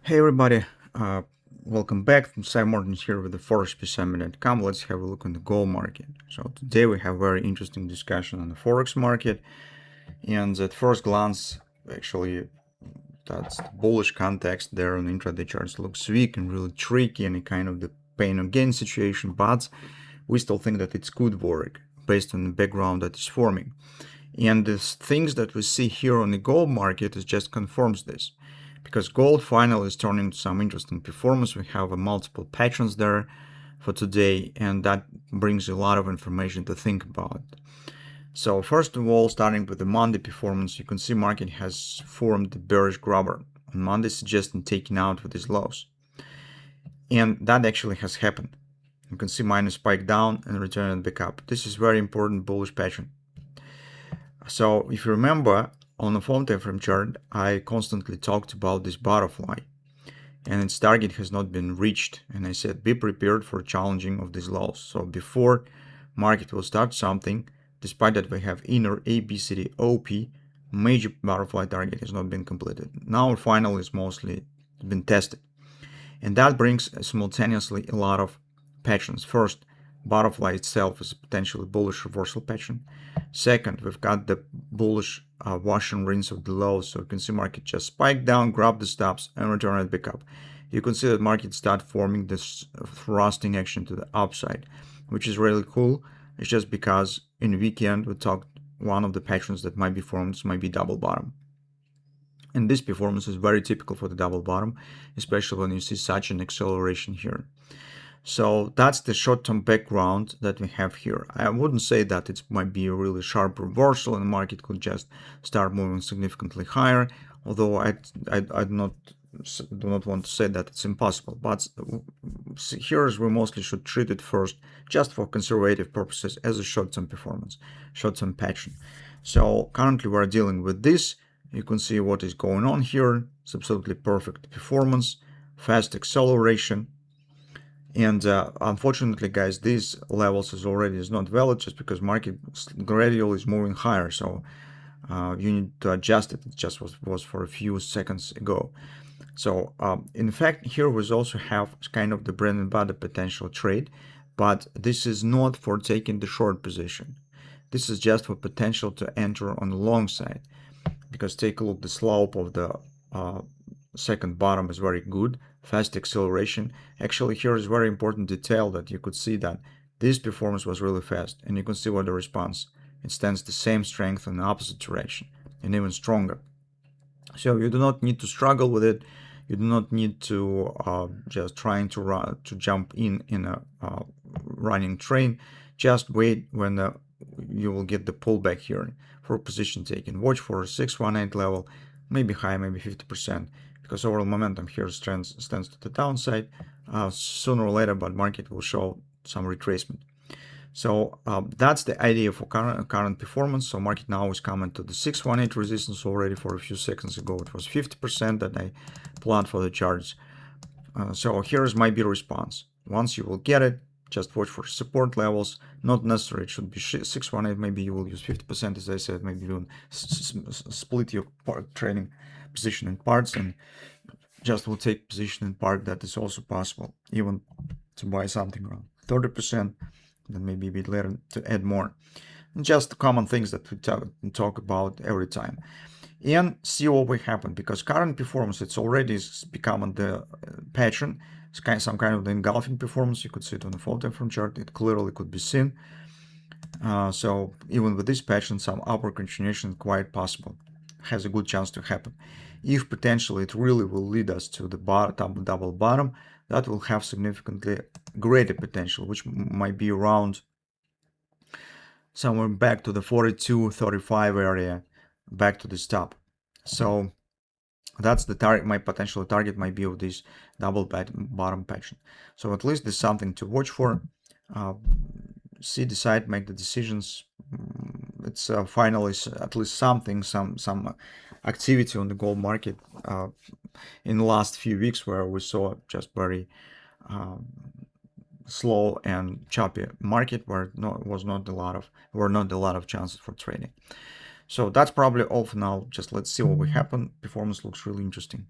Hey everybody, welcome back. Sive Morten here with the Forex Peace Army. Let's have a look on the gold market. So today we have a very interesting discussion on the Forex market, and at first glance, actually, that's the bullish context there on the intraday charts looks weak and really tricky and a kind of the pain or gain situation, but we still think that it's could work based on the background that is forming. And the things that we see here on the gold market is just confirms this, because gold finally is turning to some interesting performance. We have multiple patterns there for today, and that brings a lot of information to think about. So first of all, starting with the Monday performance, you can see market has formed the bearish grabber on Monday, suggesting taking out with these lows, and that actually has happened. You can see minus spike down and return it back up. This is very important bullish pattern. So if you remember, on the 4-time frame chart, I constantly talked about this butterfly, and its target has not been reached, and I said be prepared for challenging of these lows. So before market will start something, despite that we have inner ABCD OP, major butterfly target has not been completed. Now finally it's mostly been tested, and that brings simultaneously a lot of patterns. First, butterfly itself is a potentially bullish reversal pattern. Second, we've got the bullish wash and rinse of the lows. So you can see market just spike down, grab the stops, and return it back up. You can see that market start forming this thrusting action to the upside, which is really cool. It's just because in the weekend we talked one of the patterns that might be formed might be double bottom. And this performance is very typical for the double bottom, especially when you see such an acceleration here. So that's the short-term background that we have here. I wouldn't say that it might be a really sharp reversal and the market could just start moving significantly higher, although I do not want to say that it's impossible. But here we mostly should treat it first just for conservative purposes as a short-term performance, short-term pattern. So currently we're dealing with this. You can see what is going on here. It's absolutely perfect performance, fast acceleration. And unfortunately, guys, these levels is not valid just because market gradually is moving higher. So you need to adjust it. It just was for a few seconds ago. So in fact, here we also have kind of the bread and butter potential trade, but this is not for taking the short position. This is just for potential to enter on the long side, because take a look, the slope of the second bottom is very good, fast acceleration. Actually, here is very important detail that you could see that this performance was really fast, and you can see what the response. It stands the same strength in the opposite direction and even stronger. So you do not need to struggle with it. You do not need to just trying to jump in a running train. Just wait when you will get the pullback here for position taking. Watch for 618 level, maybe high, maybe 50%, because overall momentum here stands to the downside sooner or later, but market will show some retracement. So that's the idea for current performance. So market now is coming to the 618 resistance already. For a few seconds ago it was 50% that I planned for the charts. So here's my B response. Once you will get it, just watch for support levels. Not necessary it should be 618. Maybe you will use 50%, as I said. Maybe you split your trading position in parts and just will take position in part. That is also possible, even to buy something around 30%, then maybe a bit later to add more. Just common things that we talk about every time, and see what will happen, because current performance, it's already becoming the pattern. It's some kind of the engulfing performance. You could see it on the 4-time frame chart. It clearly could be seen. So even with this pattern, some upward continuation quite possible, has a good chance to happen. If potentially it really will lead us to the double bottom, that will have significantly greater potential, which might be around somewhere back to the 42.35 area, back to this top. So that's the target. My potential target might be of this double bottom pattern. So at least there's something to watch for. See, decide, make the decisions. It's finally at least something, some activity on the gold market in the last few weeks, where we saw just very slow and choppy market, where were not a lot of chances for trading. So that's probably all for now. Just let's see what will happen. Performance looks really interesting.